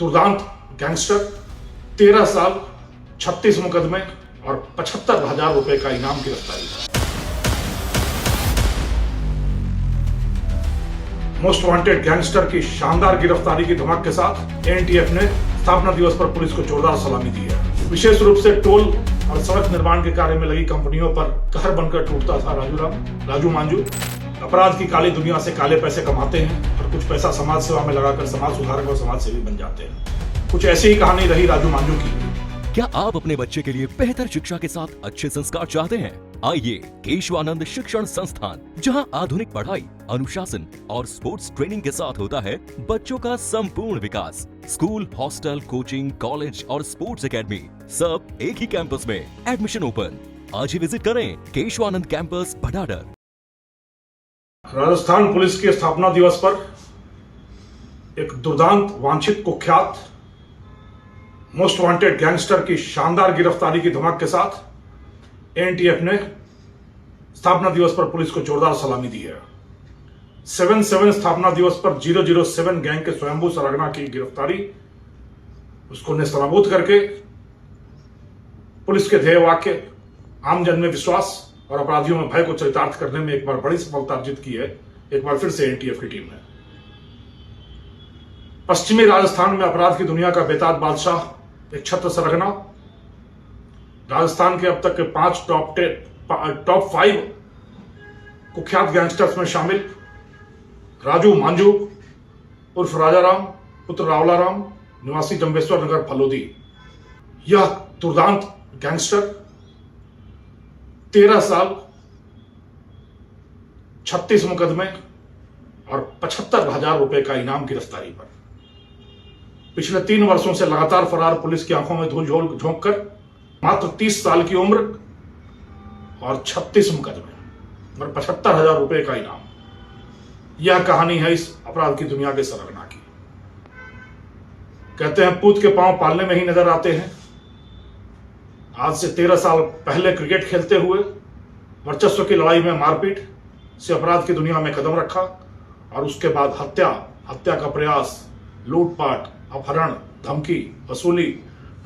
दुर्दांत gangster, 13 साल, 36 मुकदमे और 75,000 रुपए का इनाम गिरफ्तारी। मोस्ट वांटेड गैंगस्टर की शानदार गिरफ्तारी की धमक के साथ एनटीएफ ने स्थापना दिवस पर पुलिस को जोरदार सलामी दी है। विशेष रूप से टोल और सड़क निर्माण के कार्य में लगी कंपनियों पर कहर बनकर टूटता था राजू मांझू। अपराध की काली दुनिया से काले पैसे कमाते हैं और कुछ पैसा समाज सेवा में लगाकर समाज सुधारक और समाज सेवी बन जाते हैं। कुछ ऐसी ही कहानी रही राजू मांझू की। क्या आप अपने बच्चे के लिए बेहतर शिक्षा के साथ अच्छे संस्कार चाहते हैं? आइए केशवानंद शिक्षण संस्थान, जहां आधुनिक पढ़ाई, अनुशासन और स्पोर्ट्स ट्रेनिंग के साथ होता है बच्चों का संपूर्ण विकास। स्कूल, हॉस्टल, कोचिंग, कॉलेज और स्पोर्ट्स एकेडमी सब एक ही कैंपस में। Admission open. आज ही विजिट करें केशवानंद कैंपस भटाडर। राजस्थान पुलिस के स्थापना दिवस पर एक दुर्दांत, वांछित, कुख्यात, मोस्ट वांटेड गैंगस्टर की शानदार गिरफ्तारी की धमक के साथ एनटीएफ ने स्थापना दिवस पर पुलिस को जोरदार सलामी दी है। 7/7 स्थापना दिवस पर 007 गैंग के स्वयंभू सरगना की गिरफ्तारी, उसको नेस्तनाबूद करके पुलिस के ध्येय वाक्य आमजन में विश्वास और अपराधियों में भय को चरितार्थ करने में एक बार बड़ी सफलता अर्जित की है। एक बार फिर से एनटीएफ की टीम ने पश्चिमी राजस्थान में अपराध की दुनिया का बेताज बादशाह, एक छत्र सरगना, राजस्थान के अब तक के 5 टॉप 5 कुख्यात गैंगस्टर्स में शामिल राजू मांझू उर्फ राजाराम पुत्र रावलाराम, निवासी जंबेश्वर नगर फलोदी। यह दुर्दांत गैंगस्टर 13 साल, 36 मुकदमे और 75,000 रुपए का इनाम गिरफ्तारी पर पिछले 3 वर्षों से लगातार फरार पुलिस की आंखों में धूल झोंक कर मात्र 30 साल की उम्र और 36 मुकदमे और 75,000 रुपए का इनाम। यह कहानी है इस अपराध की दुनिया के सरगना की। कहते हैं पूत के पांव पालने में ही नजर आते हैं। आज से 13 साल पहले क्रिकेट खेलते हुए वर्चस्व की लड़ाई में मारपीट से अपराध की दुनिया में कदम रखा और उसके बाद हत्या का प्रयास, लूटपाट, अपहरण, धमकी, वसूली,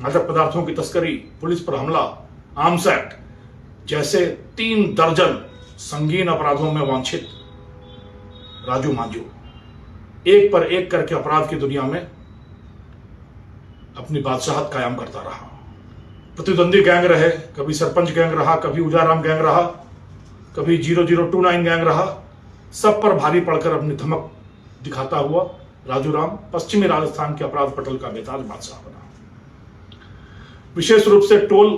मादक पदार्थों की तस्करी, पुलिस पर हमला, आर्म्स एक्ट जैसे 3 दर्जन संगीन अपराधों में वांछित राजू मांझू एक पर एक करके अपराध की दुनिया में अपनी बादशाहत कायम करता रहा। प्रतिद्वंदी गैंग रहे, कभी सरपंच गैंग रहा, कभी उजाराम गैंग रहा, कभी 0029 गैंग रहा, सब पर भारी पड़कर अपनी धमक दिखाता हुआ राजू राम पश्चिमी राजस्थान के अपराध पटल का बेताज बादशाह बना। विशेष रूप से टोल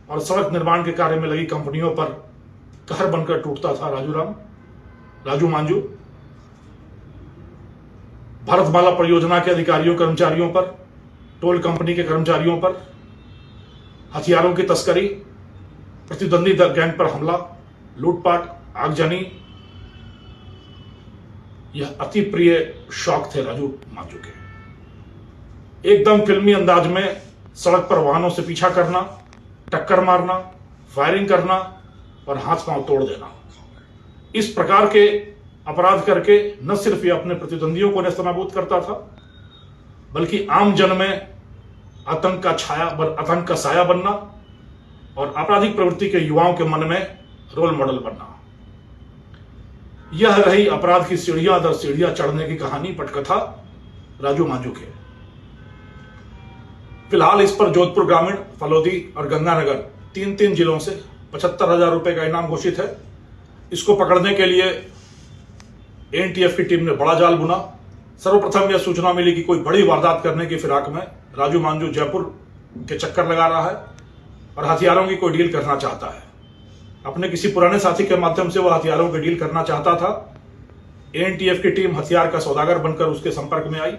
और सड़क निर्माण के कार्य में लगी कंपनियों पर कहर बनकर टूटता था राजू मांझू। भारतमाला परियोजना के अधिकारियों, कर्मचारियों पर, टोल कंपनी के कर्मचारियों पर हथियारों की तस्करी, प्रतिद्वंदी गैंग पर हमला, लूटपाट, आगजनी, यह अति प्रिय शौक थे राजू मांझू के। एकदम फिल्मी अंदाज में सड़क पर वाहनों से पीछा करना, टक्कर मारना, फायरिंग करना और हाथ पांव तोड़ देना। इस प्रकार के अपराध करके न सिर्फ ये अपने प्रतिद्वंदियों को नेस्तनाबूद करता था, बल्कि आम जन में आतंक का साया बनना और आपराधिक प्रवृत्ति के युवाओं के मन में रोल मॉडल बनना। यह रही अपराध की सीढ़ियां दर सीढ़ियां चढ़ने की कहानी, पटकथा राजू मांझू के। फिलहाल इस पर जोधपुर ग्रामीण, फलोदी और गंगानगर 3 जिलों से 75,000 रुपए का इनाम घोषित है। इसको पकड़ने के लिए एनटीएफ की टीम ने बड़ा जाल बुना। सर्वप्रथम यह सूचना मिली कि कोई बड़ी वारदात करने की फिराक में राजू मांझू जयपुर के चक्कर लगा रहा है और हथियारों की कोई डील करना चाहता है। अपने किसी पुराने साथी के माध्यम से वह हथियारों की डील करना चाहता था। एनटीएफ की टीम हथियार का सौदागर बनकर उसके संपर्क में आई।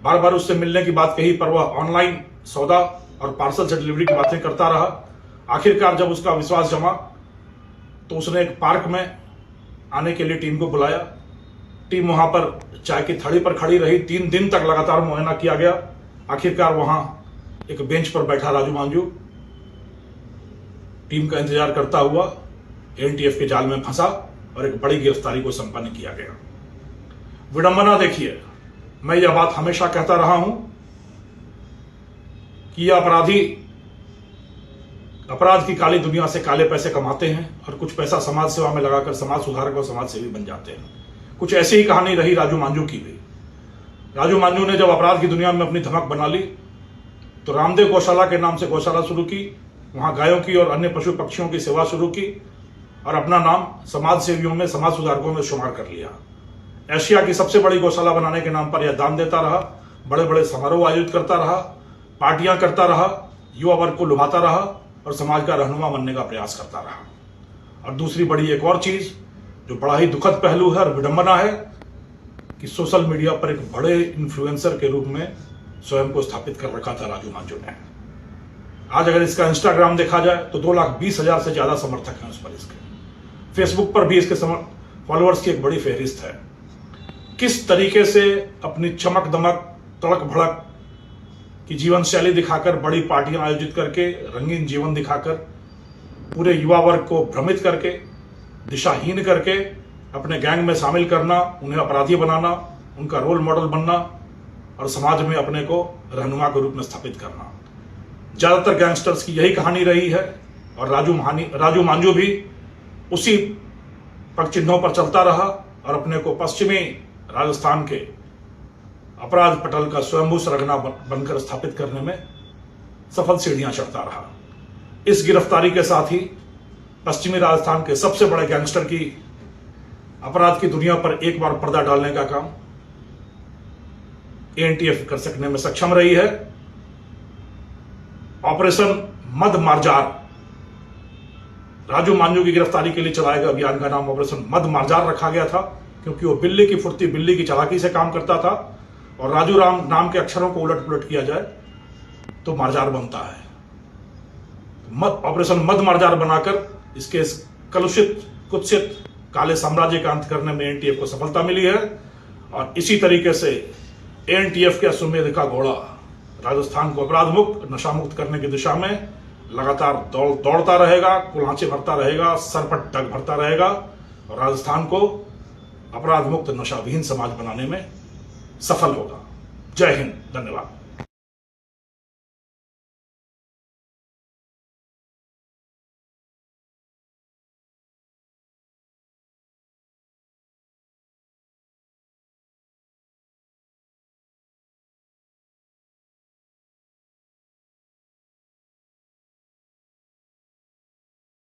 बार बार उससे मिलने की बात कही, पर वह ऑनलाइन सौदा और पार्सल से डिलीवरी की बातें करता रहा। आखिरकार जब उसका विश्वास जमा तो उसने एक पार्क में आने के लिए टीम को बुलाया। टीम वहां पर चाय की थड़ी पर खड़ी रही। 3 दिन तक लगातार मुआयना किया गया। आखिरकार वहां एक बेंच पर बैठा राजू मांझू टीम का इंतजार करता हुआ एनटीएफ के जाल में फंसा और एक बड़ी गिरफ्तारी को संपन्न किया गया। विडंबना देखिए, मैं यह बात हमेशा कहता रहा हूं कि यह अपराधी अपराध की काली दुनिया से काले पैसे कमाते हैं और कुछ पैसा समाज सेवा में लगाकर समाज सुधारक और समाज सेवी बन जाते हैं। कुछ ऐसी ही कहानी रही राजू मांझू की भी। राजू मांझू ने जब अपराध की दुनिया में अपनी धमक बना ली तो रामदेव गौशाला के नाम से गौशाला शुरू की, वहां गायों की और अन्य पशु पक्षियों की सेवा शुरू की और अपना नाम समाज सेवियों में, समाज सुधारकों में शुमार कर लिया। एशिया की सबसे बड़ी गौशाला बनाने के नाम पर यह दान देता रहा, बड़े बड़े समारोह आयोजित करता रहा, पार्टियां करता रहा, युवा वर्ग को लुभाता रहा और समाज का रहनुमा बनने का प्रयास करता रहा। और दूसरी बड़ी एक और चीज जो बड़ा ही दुखद पहलू है और विडंबना है कि सोशल मीडिया पर एक बड़े इन्फ्लुएंसर के रूप में स्वयं को स्थापित कर रखा था राजू मांझू ने। आज अगर इसका इंस्टाग्राम देखा जाए तो 2,20,000 से ज्यादा समर्थक हैं उस पर इसके। फेसबुक पर भी इसके फॉलोअर्स की एक बड़ी फहरिस्त है। किस तरीके से अपनी चमक दमक, तड़क भड़क की जीवन शैली दिखाकर, बड़ी पार्टियां आयोजित करके, रंगीन जीवन दिखाकर, पूरे युवा वर्ग को भ्रमित करके, दिशाहीन करके अपने गैंग में शामिल करना, उन्हें अपराधी बनाना, उनका रोल मॉडल बनना और समाज में अपने को रहनुमा के रूप में स्थापित करना। ज्यादातर गैंगस्टर्स की यही कहानी रही है और राजू मांझू भी उसी पग चिन्हों पर चलता रहा और अपने को पश्चिमी राजस्थान के अपराध पटल का स्वयंभू सरगना बनकर स्थापित करने में सफल सीढ़ियां चढ़ता रहा। इस गिरफ्तारी के साथ ही पश्चिमी राजस्थान के सबसे बड़े गैंगस्टर की अपराध की दुनिया पर एक बार पर्दा डालने का काम एनटीएफ कर सकने में सक्षम रही है। ऑपरेशन मद मार्जार, राजू मांझू की गिरफ्तारी के लिए चलाए गए अभियान का नाम ऑपरेशन मद मार्जार रखा गया था क्योंकि वो बिल्ली की फुर्ती, बिल्ली की चालाकी से काम करता था और राजू राम नाम के अक्षरों को उलट पुलट किया जाए तो मार्जार बनता है। ऑपरेशन मद मार्जार बनाकर इसके कलुषित कुत्सित काले साम्राज्य का अंत करने में एनटीएफ को सफलता मिली है और इसी तरीके से एनटीएफ के अश्वमेध का घोड़ा राजस्थान को अपराध मुक्त, नशा मुक्त करने की दिशा में लगातार दौड़ता रहेगा, कुल्हाचे भरता रहेगा, सर पर टग भरता रहेगा और राजस्थान को अपराध मुक्त, नशाविहीन समाज बनाने में सफल होगा। जय हिंद, धन्यवाद।